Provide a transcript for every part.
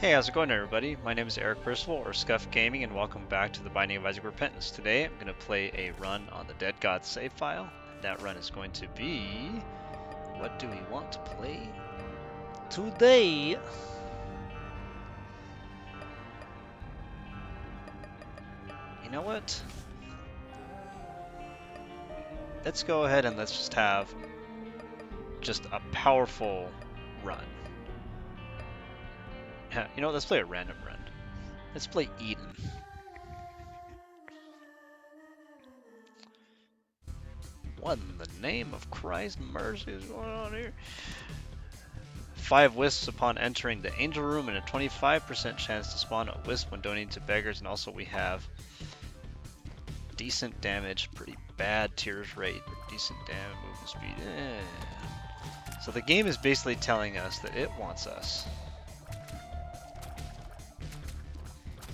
Hey, how's it going everybody? My name is Eric Percival, or Scuffed Gaming, and welcome back to the Binding of Isaac Repentance. Today I'm going to play a run on the Dead God save file. That run is going to be... What do we want to play today? You know what? Let's go ahead and let's just have just a powerful run. You know what? Let's play a random run. Let's play Eden. What in the name of Christ mercy is going on here? 5 wisps upon entering the angel room and a 25% chance to spawn a wisp when donating to beggars, and also we have decent damage, pretty bad tears rate, decent damage, movement speed. So the game is basically telling us that it wants us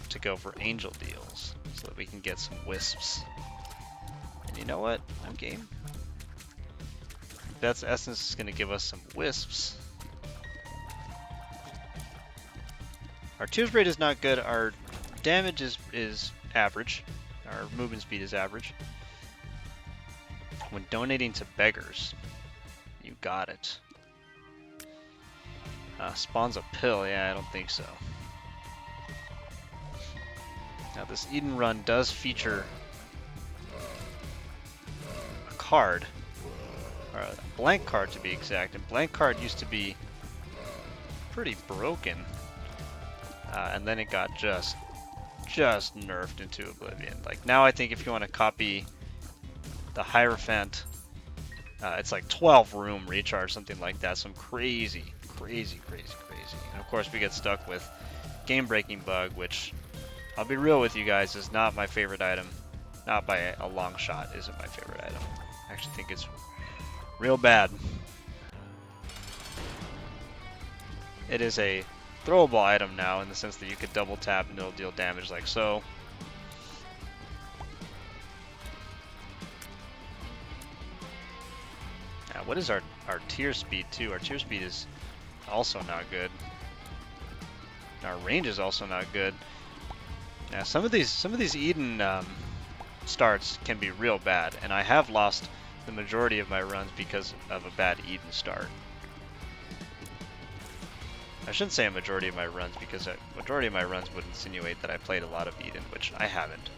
to go for angel deals so that we can get some wisps. And you know what? I'm game. That's Essence is going to give us some wisps. Our tears rate is not good. Our damage is average. Our movement speed is average. When donating to beggars, you got it. Spawns a pill. Yeah, I don't think so. Now this Eden run does feature a card, or a blank card to be exact. And blank card used to be pretty broken. And then it got just nerfed into oblivion. Like now I think if you want to copy the Hierophant, it's like 12 room recharge, something like that. Some crazy. And of course we get stuck with game breaking bug, which I'll be real with you guys, is not my favorite item. Not by a long shot isn't my favorite item. I actually think it's real bad. It is a throwable item now in the sense that you could double tap and it'll deal damage like so. Now, what is our tier speed too? Our tier speed is also not good. Our range is also not good. Now some of these Eden starts can be real bad, and I have lost the majority of my runs because of a bad Eden start. I shouldn't say a majority of my runs, because a majority of my runs would insinuate that I played a lot of Eden, which I haven't.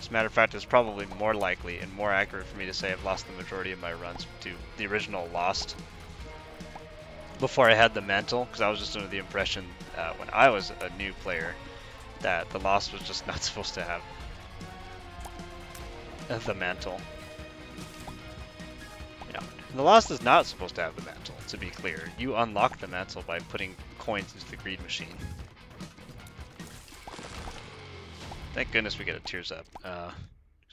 As a matter of fact, it's probably more likely and more accurate for me to say I've lost the majority of my runs to the original Lost before I had the mantle, because I was just under the impression when I was a new player that the Lost was just not supposed to have the mantle. The Lost is not supposed to have the mantle, to be clear. You unlock the mantle by putting coins into the greed machine. Thank goodness we get a tears up, because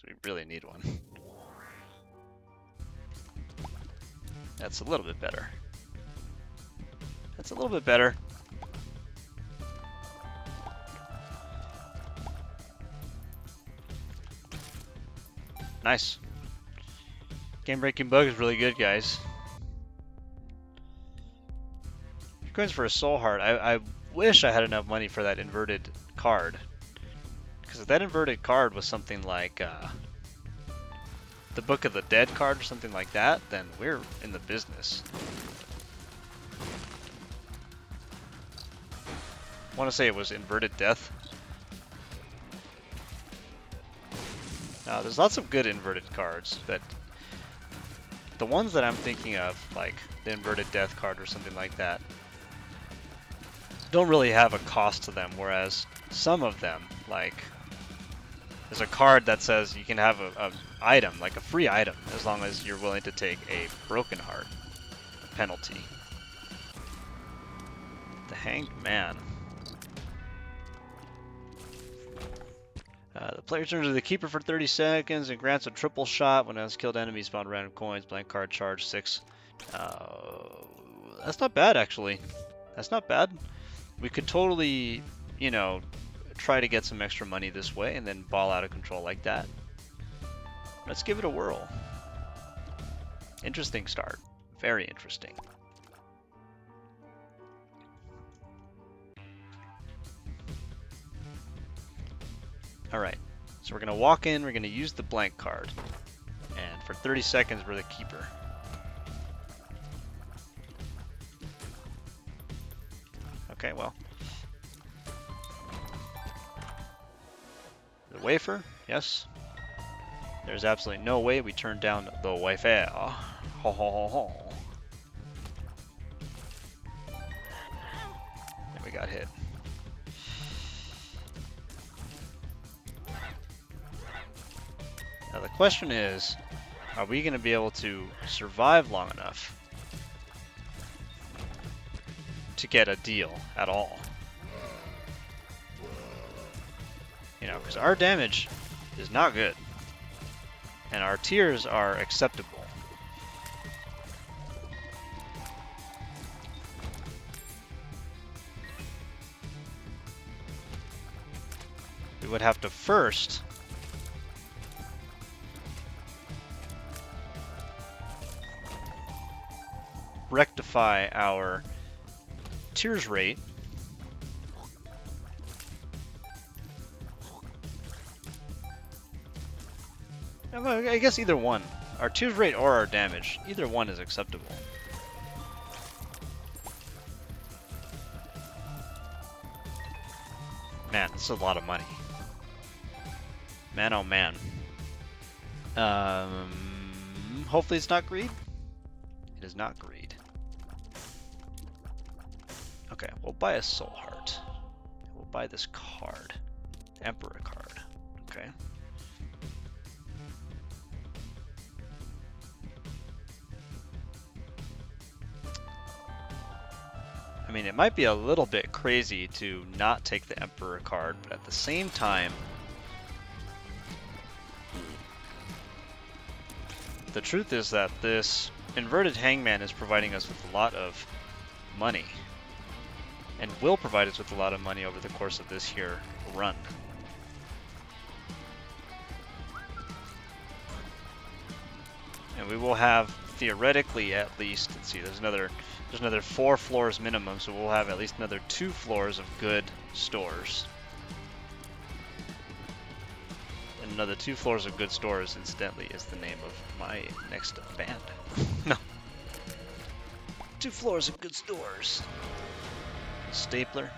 we really need one. That's a little bit better. That's a little bit better. Nice. Game breaking bug is really good, guys. Coins for a soul heart. I wish I had enough money for that inverted card. Because if that inverted card was something like the Book of the Dead card or something like that, then we're in the business. I want to say it was Inverted Death. There's lots of good inverted cards, but the ones that I'm thinking of, like the Inverted Death card or something like that, don't really have a cost to them, whereas some of them, like, there's a card that says you can have a item, like a free item, as long as you're willing to take a broken heart penalty. The Hanged Man. The player turns to the keeper for 30 seconds and grants a triple shot when has killed enemies, spawn random coins, blank card, charge 6. That's not bad, actually. That's not bad. We could totally, you know, try to get some extra money this way and then ball out of control like that. Let's give it a whirl. Interesting start. Very interesting. Alright, so we're going to walk in, we're going to use the blank card. And for 30 seconds, we're the keeper. Okay, well. The wafer, yes. There's absolutely no way we turn down the wafer. Ho ho ho ho. And we got hit. Now the question is, are we going to be able to survive long enough to get a deal at all? You know, because our damage is not good. And our tiers are acceptable. We would have to first rectify our tiers rate I guess either one. Our tiers rate or our damage. Either one is acceptable. Man, this is a lot of money. Man, oh man. Hopefully it's not greed. It is not greed. Okay, we'll buy a soul heart. We'll buy this card. Emperor card. Okay. I mean, it might be a little bit crazy to not take the Emperor card, but at the same time, the truth is that this inverted hangman is providing us with a lot of money, and will provide us with a lot of money over the course of this here run. And we will have, theoretically at least, let's see, there's another 4 floors minimum, so we'll have at least another 2 floors of good stores. And another 2 floors of good stores, incidentally, is the name of my next band. No. 2 floors of good stores. Stapler.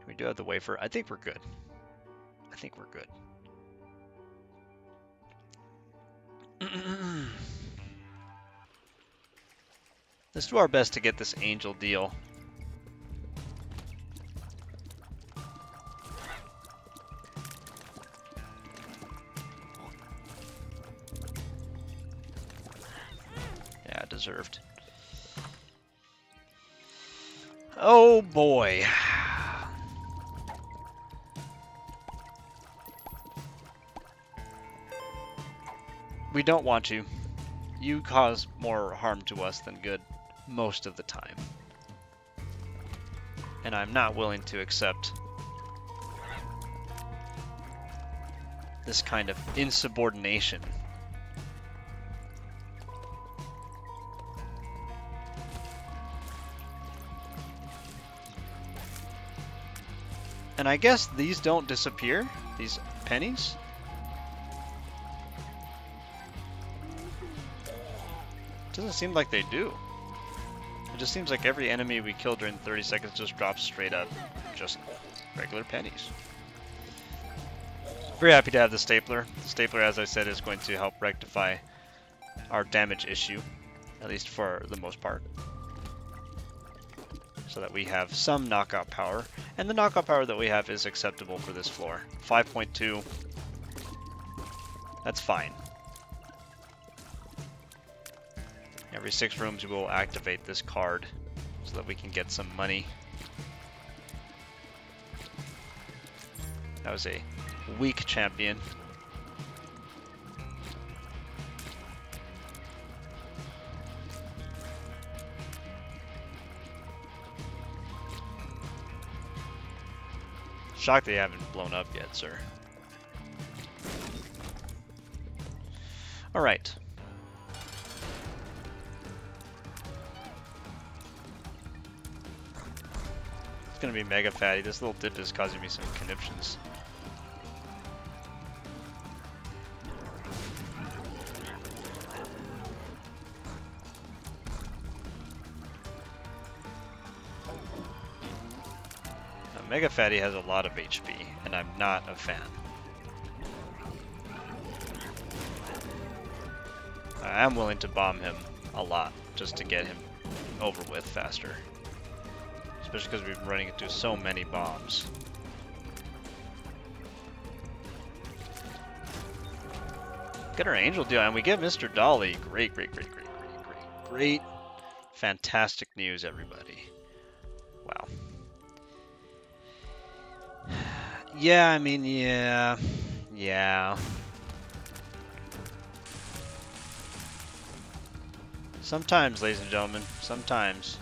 We do have the wafer. I think we're good. I think we're good. Let's do our best to get this angel deal. Yeah, deserved. Oh boy. We don't want to. You cause more harm to us than good most of the time. And I'm not willing to accept this kind of insubordination. And I guess these don't disappear, these pennies. Doesn't seem like they do. It just seems like every enemy we kill during 30 seconds just drops straight up just regular pennies. Very happy to have the stapler. The stapler, as I said, is going to help rectify our damage issue, at least for the most part, so that we have some knockout power. And the knockout power that we have is acceptable for this floor. 5.2. That's fine. Every 6 rooms we will activate this card so that we can get some money. That was a weak champion. Shocked they haven't blown up yet, sir. Alright. going to be mega fatty. This little dip is causing me some conniptions. Mega Fatty has a lot of HP, and I'm not a fan. I am willing to bomb him a lot, just to get him over with faster. Especially because we've been running into so many bombs. Get our Angel Deal, and we get Mr. Dolly. Great. Fantastic news, everybody. Wow. Yeah, I mean, yeah. Sometimes, ladies and gentlemen, sometimes.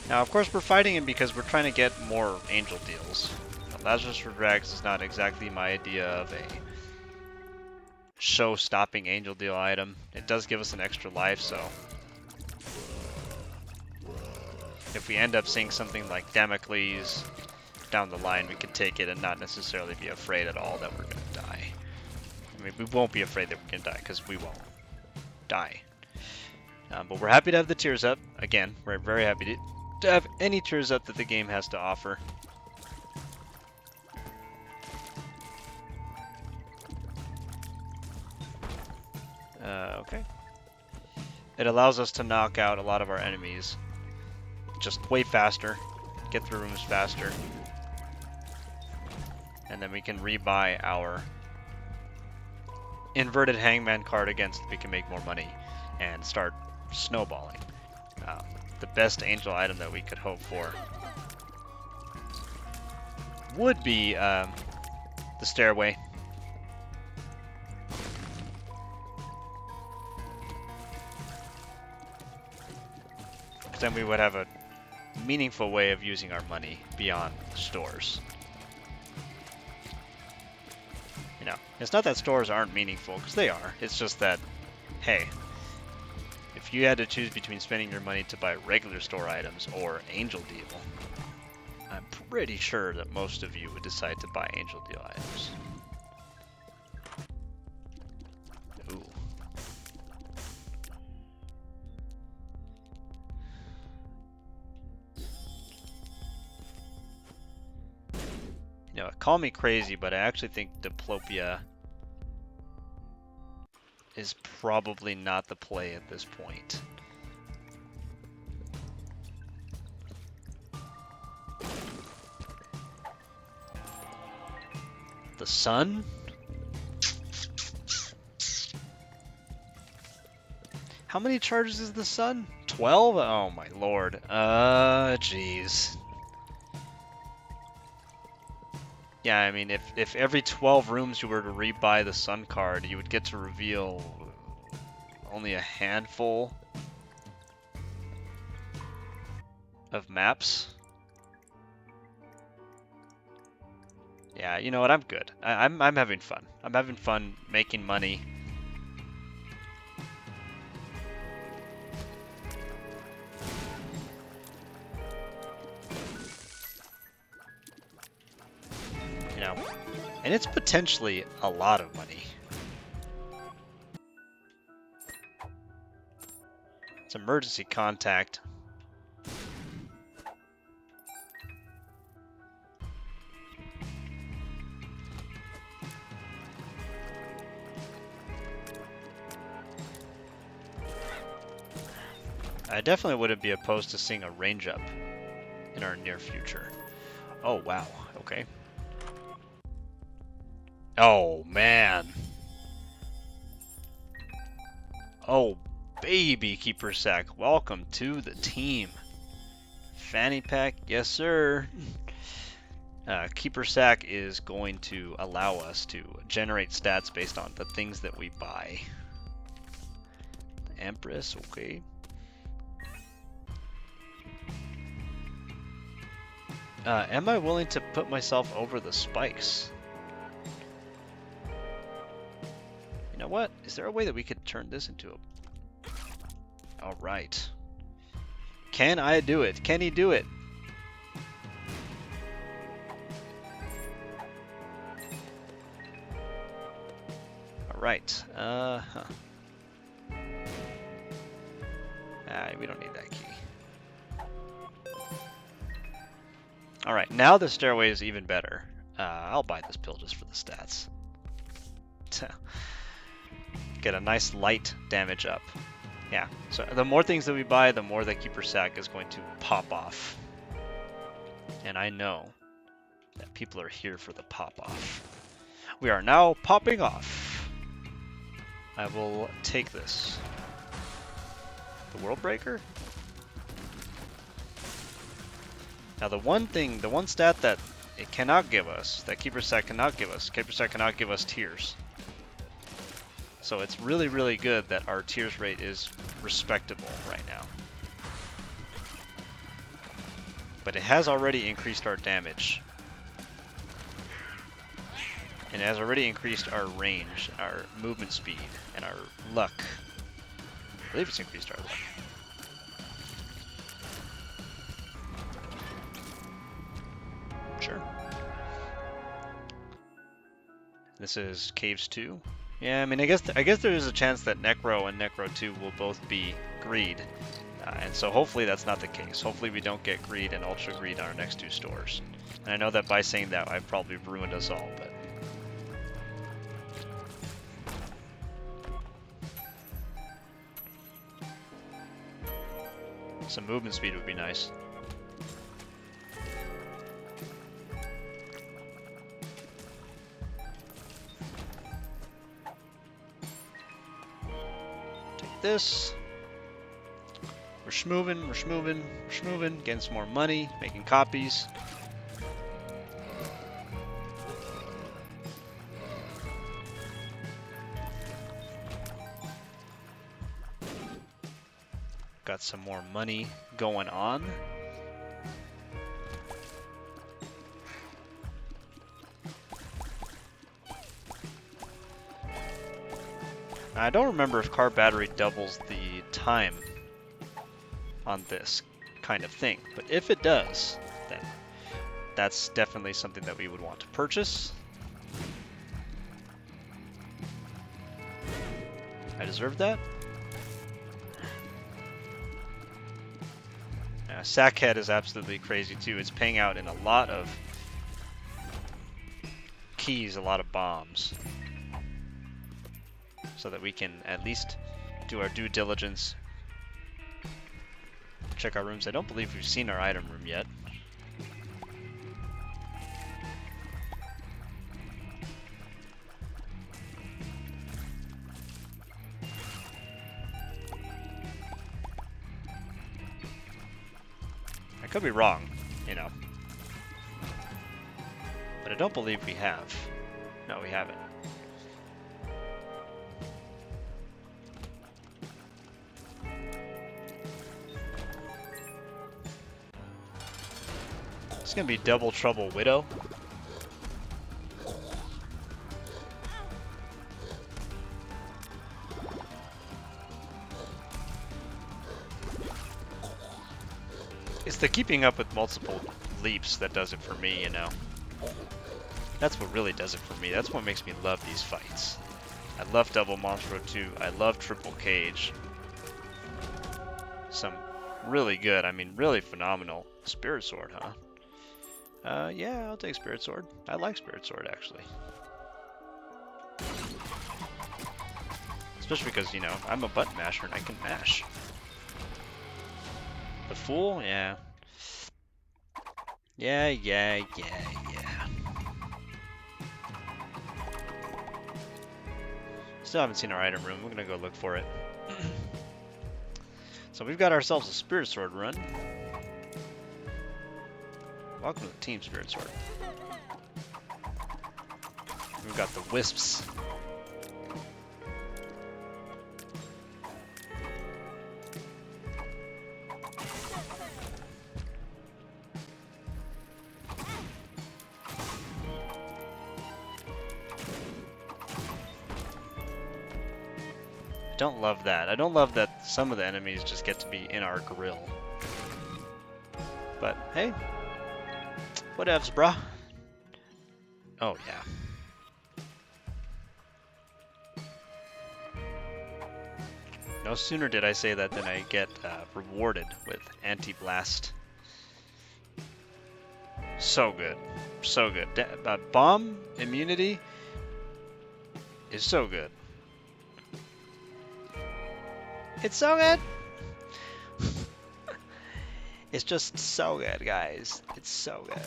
Now, of course, we're fighting him because we're trying to get more angel deals. Now, Lazarus for Drags is not exactly my idea of a show-stopping angel deal item. It does give us an extra life, so if we end up seeing something like Damocles down the line, we can take it and not necessarily be afraid at all that we're going to die. I mean, we won't be afraid that we're going to die, because we won't die. But we're happy to have the tiers up. Again, we're very happy to have any tiers up that the game has to offer. Okay. It allows us to knock out a lot of our enemies just way faster, get through rooms faster, and then we can rebuy our inverted hangman card against it. We can make more money and start snowballing. The best angel item that we could hope for would be the stairway. Because then we would have a meaningful way of using our money beyond stores. You know, it's not that stores aren't meaningful, because they are. It's just that, hey, if you had to choose between spending your money to buy regular store items or Angel Deal, I'm pretty sure that most of you would decide to buy Angel Deal items. Ooh. You know, call me crazy, but I actually think Diplopia is probably not the play at this point. The sun? How many charges is the sun? 12? Oh my lord. Jeez. Yeah, I mean, if every 12 rooms you were to rebuy the sun card, you would get to reveal only a handful of maps. Yeah, you know what? I'm good. I'm having fun. I'm having fun making money. You know, and it's potentially a lot of money. It's emergency contact. I definitely wouldn't be opposed to seeing a range up in our near future. Oh, wow. Okay. Oh, man. Oh, baby, Keeper Sack. Welcome to the team. Fanny pack, yes, sir. Keeper Sack is going to allow us to generate stats based on the things that we buy. The Empress, okay. Am I willing to put myself over the spikes? You know what? Is there a way that we could turn this into a... Alright. Can I do it? Can he do it? Alright. We don't need that key. Alright, now the stairway is even better. I'll buy this pill just for the stats. Get a nice light damage up. Yeah, so the more things that we buy, the more that Keeper Sack is going to pop off. And I know that people are here for the pop-off. We are now popping off. I will take this. The World Breaker? Now the one stat that it cannot give us, that Keeper Sack cannot give us tears. So it's really, really good that our tears rate is respectable right now. But it has already increased our damage. And it has already increased our range, our movement speed, and our luck. I believe it's increased our luck. Sure. This is Caves 2. Yeah, I mean, I guess there is a chance that Necro and Necro 2 will both be Greed. And so hopefully that's not the case. Hopefully we don't get Greed and Ultra Greed on our next two stores. And I know that by saying that, I've probably ruined us all, but... some movement speed would be nice. Take this. We're schmoovin', getting some more money, making copies. Got some more money going on. I don't remember if car battery doubles the time on this kind of thing, but if it does, then that's definitely something that we would want to purchase. I deserve that. Sackhead is absolutely crazy too. It's paying out in a lot of keys, a lot of bombs, so that we can at least do our due diligence, check our rooms. I don't believe we've seen our item room yet. I could be wrong, you know. But I don't believe we have. No, we haven't. It's gonna be Double Trouble Widow. It's the keeping up with multiple leaps that does it for me, you know. That's what really does it for me. That's what makes me love these fights. I love Double Monstro 2. I love Triple Cage. Some really good, I mean, really phenomenal. Spirit Sword, huh? Yeah, I'll take Spirit Sword. I like Spirit Sword, actually. Especially because, you know, I'm a button masher and I can mash. The Fool? Yeah. Yeah. Still haven't seen our item room. We're gonna go look for it. So we've got ourselves a Spirit Sword run. Welcome to the team, Spirit Sword. We've got the wisps. I don't love that. I don't love that some of the enemies just get to be in our grill. But hey, whatevs, bruh. Oh yeah. No sooner did I say that than I get rewarded with anti-blast. So good, so good. Bomb immunity is so good. It's so good. It's just so good, guys. It's so good.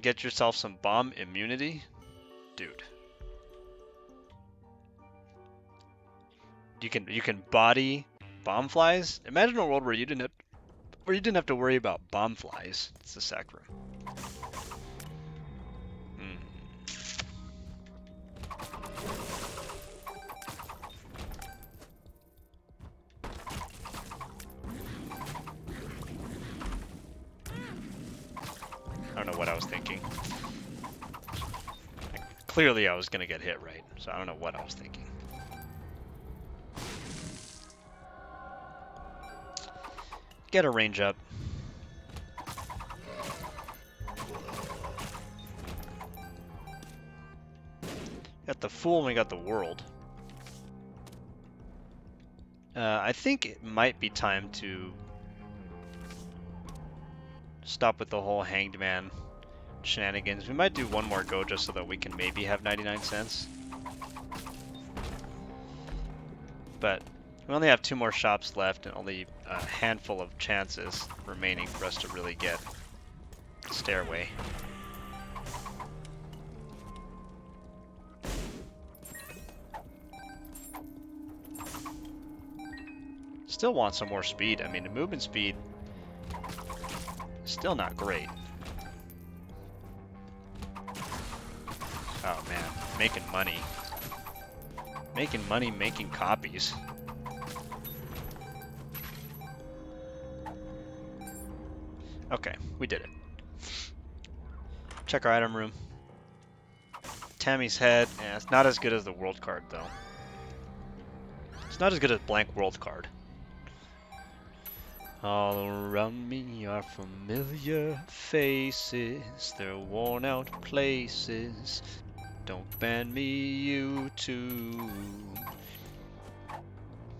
Get yourself some bomb immunity, dude. You can body bomb flies. Imagine a world where you didn't have to worry about bomb flies. It's the sacrum. I don't know what I was thinking. Clearly I was gonna get hit right, so I don't know what I was thinking. Get a range up. Got the Fool and we got the World. I think it might be time to stop with the whole Hanged Man shenanigans. We might do one more go just so that we can maybe have 99 cents. But we only have 2 more shops left and only a handful of chances remaining for us to really get Stairway. Still want some more speed. I mean, the movement speed is still not great. Oh man, making money. Making money, making copies. Okay, we did it. Check our item room. Tammy's head. Yeah, it's not as good as the world card though. It's not as good as blank world card. All around me are familiar faces. They're worn out places. Don't ban me, you too.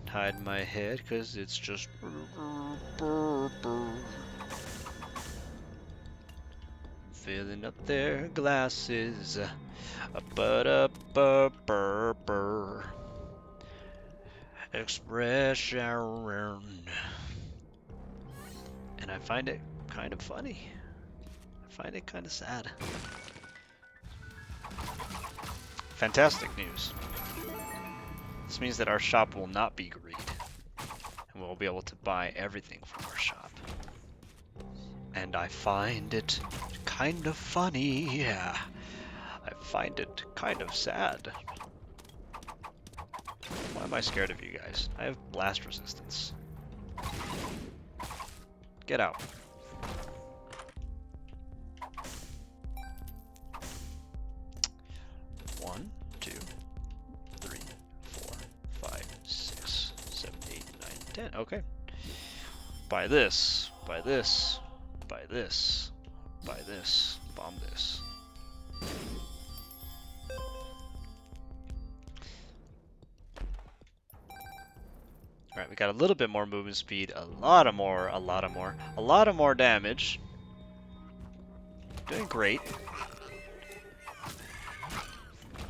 Hide my head, cause it's just filling up their glasses. Expression. And I find it kind of funny. I find it kind of sad. Fantastic news. This means that our shop will not be greed. And we'll be able to buy everything from our shop. And I find it kind of funny. Yeah. I find it kind of sad. Why am I scared of you guys? I have blast resistance. Get out. One, two, three, 4, 5, 6, 7, 8, 9, 10. Okay. Buy this. Buy this. Buy this. Buy this. Bomb this. Alright, we got a little bit more movement speed, a lot of more damage. Doing great.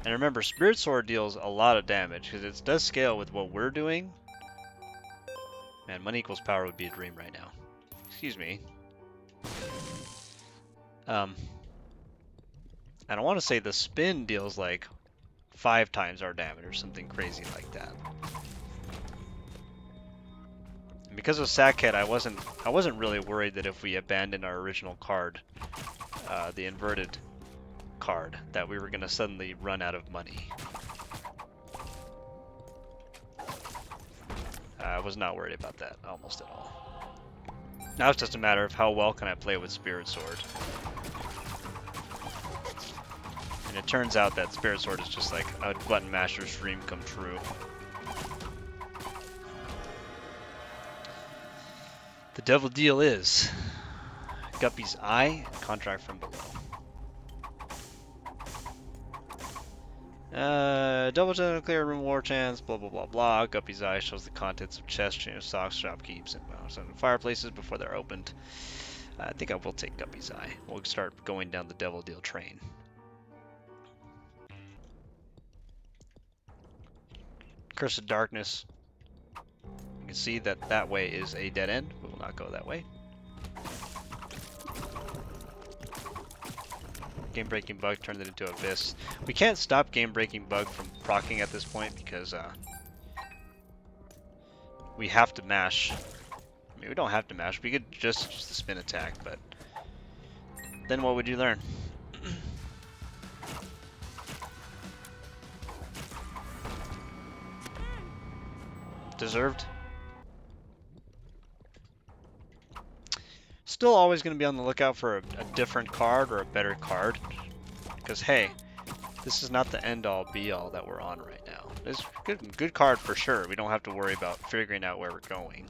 And remember, Spirit Sword deals a lot of damage, because it does scale with what we're doing. Man, money equals power would be a dream right now. Excuse me. I don't want to say the spin deals like 5 times our damage or something crazy like that. because of Sackhead, I wasn't really worried that if we abandoned our original card, the inverted card, that we were gonna suddenly run out of money. I was not worried about that almost at all. Now it's just a matter of how well can I play with Spirit Sword. And it turns out that Spirit Sword is just like a button masher's dream come true. The devil deal is Guppy's Eye and Contract from Below. Double check clear room war chance, blah blah blah blah. Guppy's Eye shows the contents of chest, socks, shopkeepers, and fireplaces before they're opened. I think I will take Guppy's Eye. We'll start going down the devil deal train. Curse of Darkness. You can see that that way is a dead end. We will not go that way. Game-breaking bug turned it into Abyss. We can't stop game-breaking bug from proccing at this point because we have to mash. I mean, we don't have to mash. We could just use the spin attack, but then what would you learn? Deserved. Still always going to be on the lookout for a different card or a better card. Because, hey, this is not the end-all, be-all that we're on right now. It's a good card for sure. We don't have to worry about figuring out where we're going.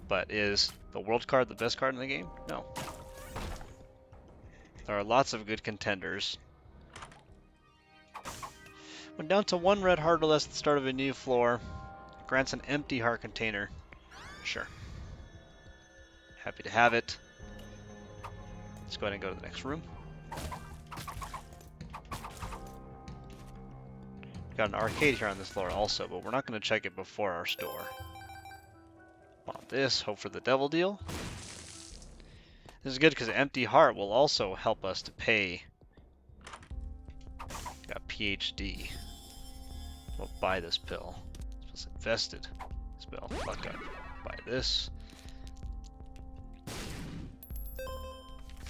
But is the world card the best card in the game? No. There are lots of good contenders. Went down to 1 red heart or less at the start of a new floor. Grants an empty heart container. Sure. Happy to have it. Let's go ahead and go to the next room. Got an arcade here on this floor also, but we're not going to check it before our store. Want this, hope for the devil deal. This is good because empty heart will also help us to pay. Got PhD. We'll buy this pill. It's invested. This pill. Fuck up. Buy this.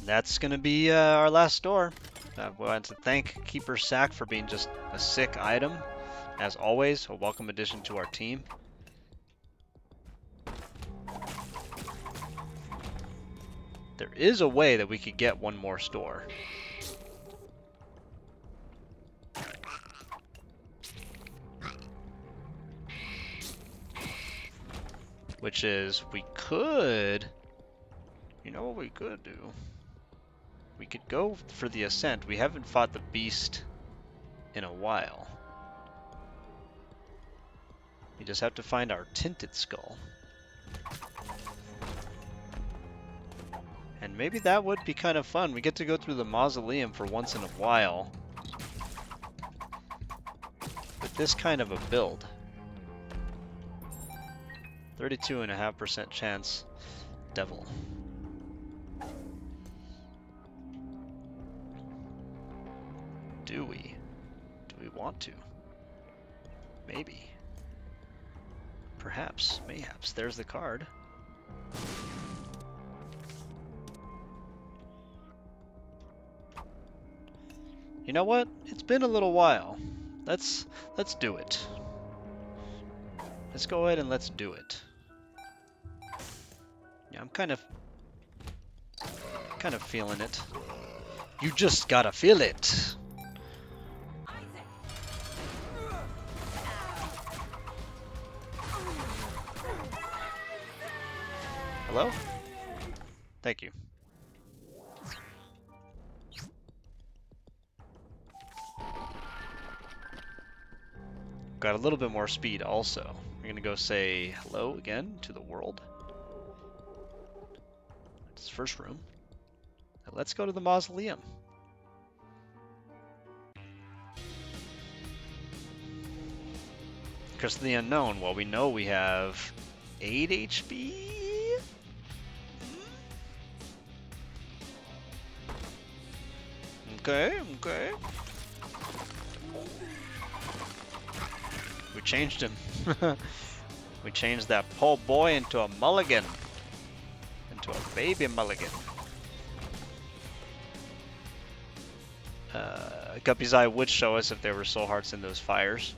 That's gonna be our last store. We want to thank Keeper Sack for being just a sick item. As always, a welcome addition to our team. There is a way that we could get one more store. Which is, we could... You know what we could do? We could go for the Ascent. We haven't fought the Beast in a while. We just have to find our Tinted Skull. And maybe that would be kind of fun. We get to go through the Mausoleum for once in a while. With this kind of a build. 32.5% chance. Devil. Do we? Do we want to? Maybe. Perhaps. Mayhaps. There's the card. You know what? It's been a little while. Let's do it. Let's go ahead and let's do it. Yeah, I'm kind of feeling it. You just gotta feel it. Hello? Thank you. Got a little bit more speed also. We're gonna go say hello again to the world. It's the first room. Now let's go to the Mausoleum. Curse of the Unknown. Well, we know we have 8 HP. Okay, okay. We changed him. We changed that po' boy into a mulligan. Into a baby mulligan. Guppy's Eye would show us if there were soul hearts in those fires.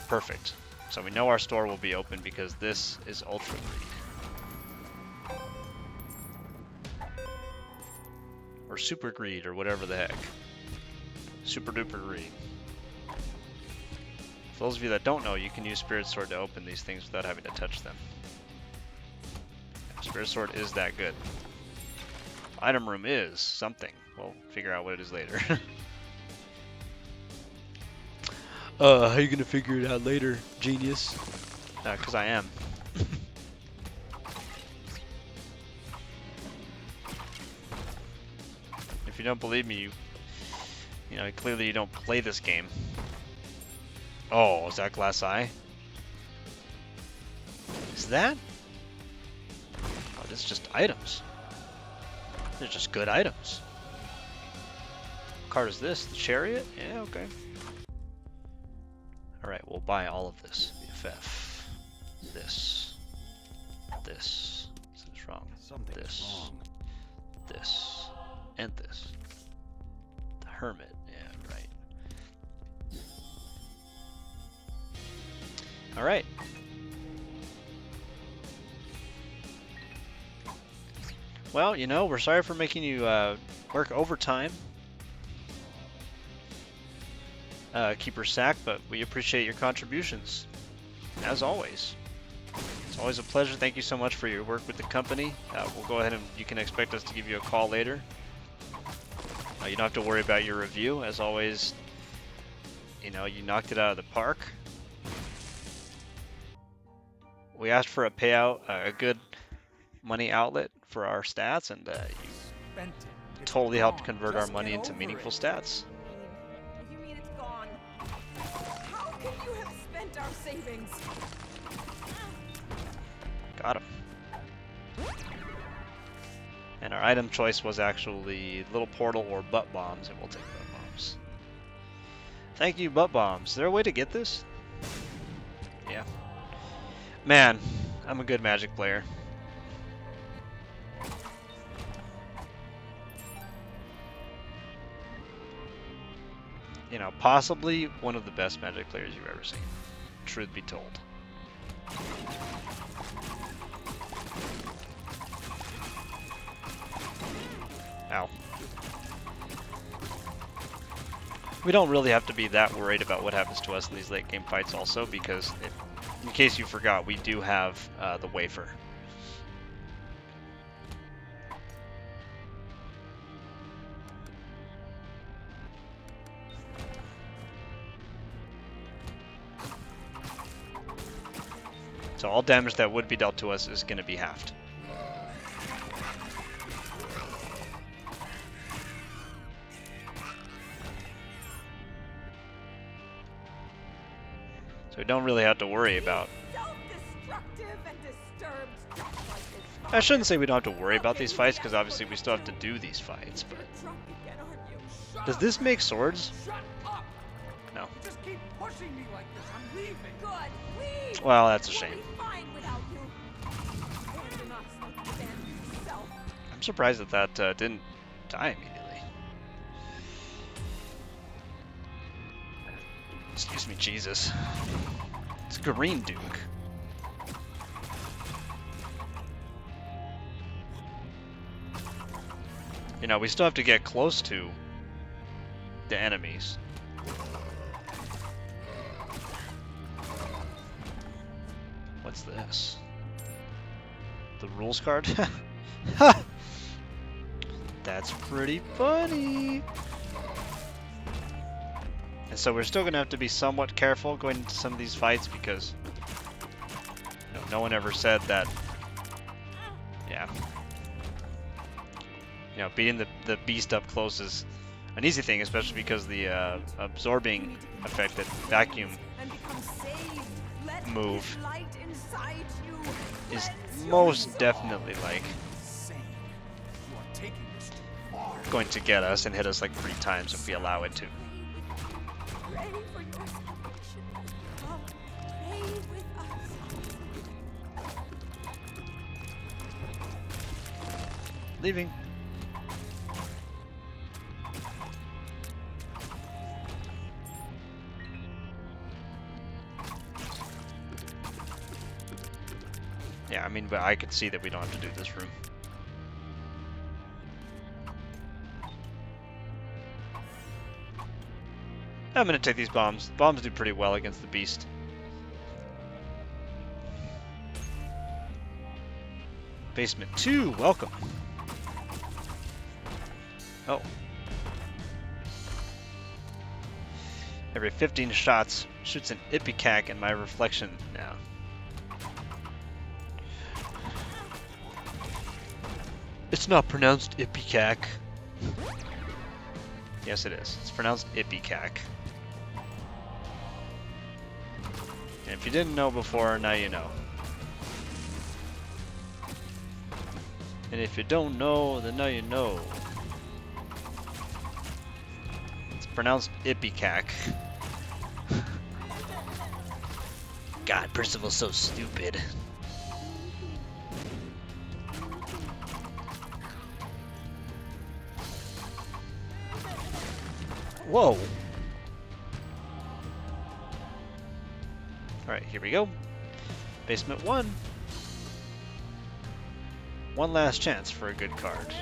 Perfect. So we know our store will be open because this is Ultra Greed. Or Super Greed, or whatever the heck. Super Duper Greed. For those of you that don't know, you can use Spirit Sword to open these things without having to touch them. Spirit Sword is that good. Item room is something. We'll figure out what it is later. How you gonna figure it out later, genius? 'Cause I am. If you don't believe me, you know, clearly you don't play this game. Oh, is that Glass Eye? Is that? Oh, this is just items. They're just good items. What card is this? The Chariot? Yeah, okay. Alright, we'll buy all of this. BFF. This. This. Something's wrong. This. Wrong. This. And this. The Hermit. Yeah, right. Alright. Well, you know, we're sorry for making you work overtime. Keeper Sack, but we appreciate your contributions, as always. It's always a pleasure. Thank you so much for your work with the company. We'll go ahead and you can expect us to give you a call later. You don't have to worry about your review. As always, you know, you knocked it out of the park. We asked for a payout, a good money outlet for our stats, and you totally helped convert our money into meaningful stats. You mean it's gone? How can you have spent our savings? Got him. And our item choice was actually little portal or butt bombs, and we'll take butt bombs. Thank you, butt bombs. Is there a way to get this? Yeah. Man, I'm a good Magic player. You know, possibly one of the best Magic players you've ever seen. Truth be told. Ow. We don't really have to be that worried about what happens to us in these late game fights also, because in case you forgot, we do have the wafer. So all damage that would be dealt to us is going to be halved. So we don't really have to worry about... I shouldn't say we don't have to worry about these fights, because obviously we still have to do these fights, but... Does this make swords? No. Well, that's a shame. I'm surprised that that didn't die immediately. Excuse me, Jesus. It's Green Duke. You know, we still have to get close to the enemies. What's this? The rules card? Ha! That's pretty funny. And so we're still gonna have to be somewhat careful going into some of these fights, because you know, no one ever said that. Yeah. You know, beating the beast up close is an easy thing, especially because the absorbing effect, that vacuum move, is most definitely like going to get us and hit us like 3 times if we allow it to. leaving. Yeah, I mean, but I could see that we don't have to do this room. I'm gonna take these bombs. Bombs do pretty well against the beast. Basement 2, welcome. Oh. Every 15 shots shoots an ipecac in my reflection now. It's not pronounced ipecac. Yes, it is. It's pronounced ipecac. And if you didn't know before, now you know. And if you don't know, then now you know. It's pronounced ipecac. God, Percival's so stupid. Whoa. Alright, here we go. Basement 1. One last chance for a good card.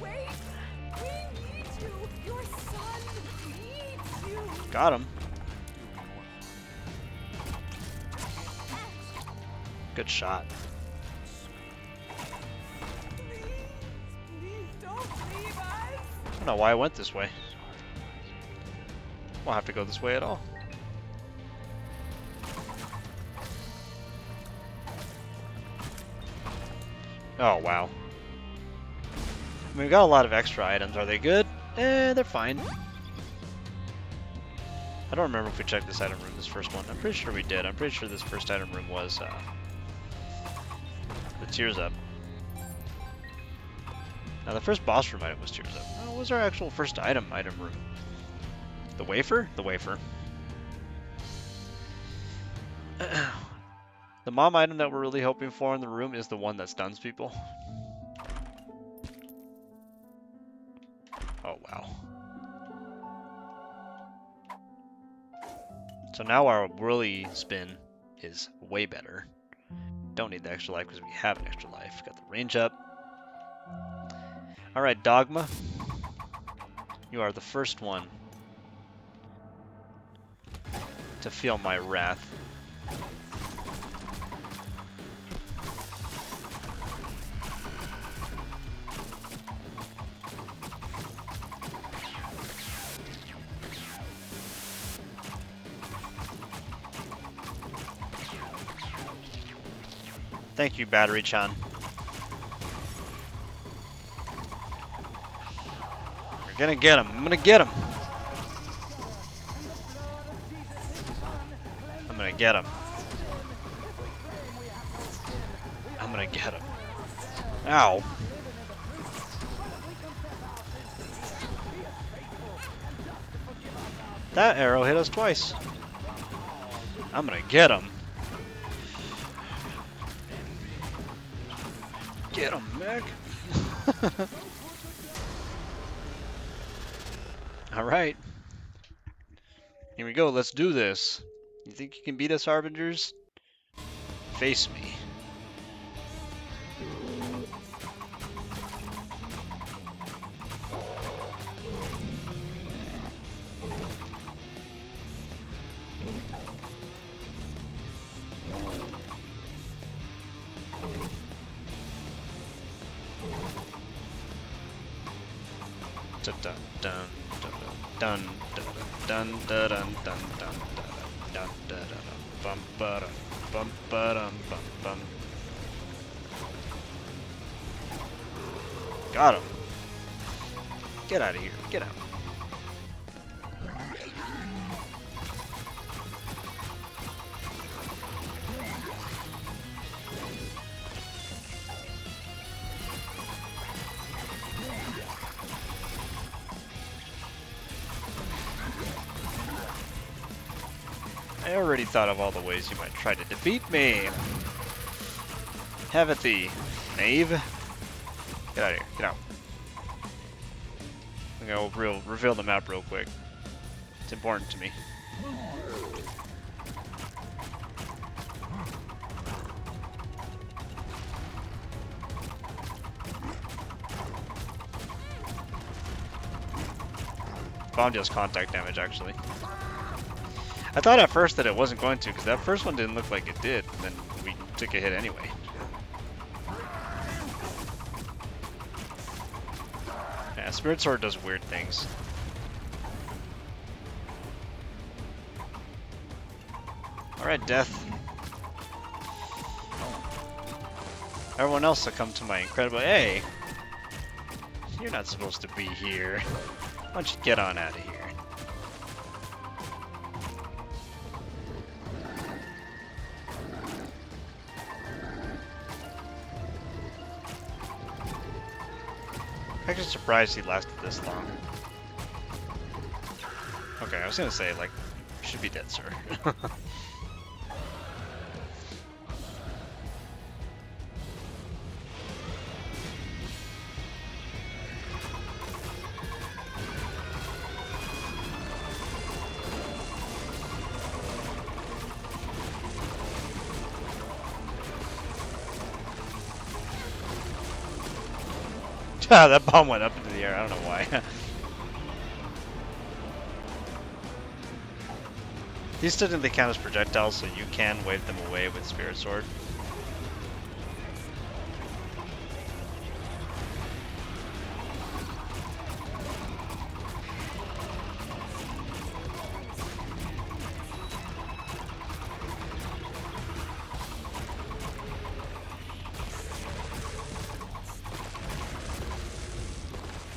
Wait! We need you! Your son needs you! Got him. Good shot. Please don't leave us! I don't know why I went this way. Won't have to go this way at all. Oh, wow. I mean, we got a lot of extra items. Are they good? Eh, they're fine. I don't remember if we checked this item room, this first one. I'm pretty sure we did. I'm pretty sure this first item room was the Tears Up. Now, the first boss room item was Tears Up. Oh, what was our actual first item room? The wafer? The wafer. The mom item that we're really hoping for in the room is the one that stuns people. Oh, wow. So now our whirly spin is way better. Don't need the extra life because we have an extra life. Got the range up. Alright, Dogma. You are the first one to feel my wrath. Thank you, Battery-chan. We're gonna get him. I'm gonna get him. I'm gonna get him. I'm gonna get him. Ow. That arrow hit us twice. I'm gonna get him. Get him, Meg. Alright. Here we go, let's do this. You think you can beat us, Harbingers? Face me. Dun dun dun dun dun dun dun dun dun dun dun bum bum bum bum. Got him. Get out of here. Get out. I already thought of all the ways you might try to defeat me. Have it thee, knave. Get out of here. Get out. I'm gonna reveal the map real quick. It's important to me. Bomb deals contact damage, actually. I thought at first that it wasn't going to, because that first one didn't look like it did, and then we took a hit anyway. Yeah, Spirit Sword does weird things. Alright, Death. Everyone else succumbed to my incredible... Hey! You're not supposed to be here. Why don't you get on out of here? I'm actually surprised he lasted this long. Okay, I was gonna say, like, you should be dead, sir. That bomb went up into the air, I don't know why. These technically count as projectiles, so you can wave them away with Spirit Sword.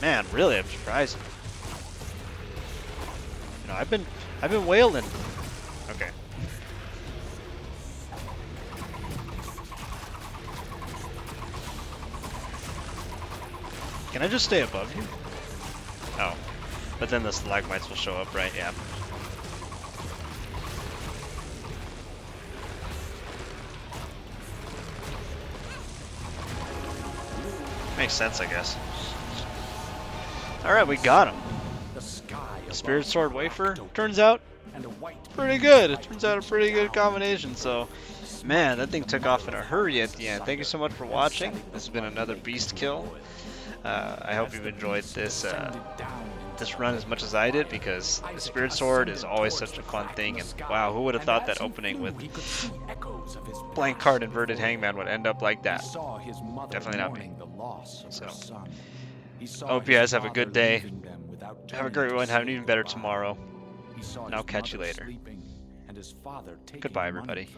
Man, really, I'm surprised. You know, I've been wailing. Okay. Can I just stay above you? Oh, but then the stalagmites will show up, right? Yeah. Makes sense, I guess. Alright, we got him. A Spirit Sword Wafer, turns out pretty good. It turns out a pretty good combination, so man, that thing took off in a hurry at the end. Thank you so much for watching. This has been another beast kill. I hope you've enjoyed this this run as much as I did, because the Spirit Sword is always such a fun thing, and wow, who would have thought that opening with blank card inverted hangman would end up like that? Definitely not me. So I hope you guys have a good day. Have a great one. Have an even better tomorrow. And I'll catch you later. Goodbye, everybody.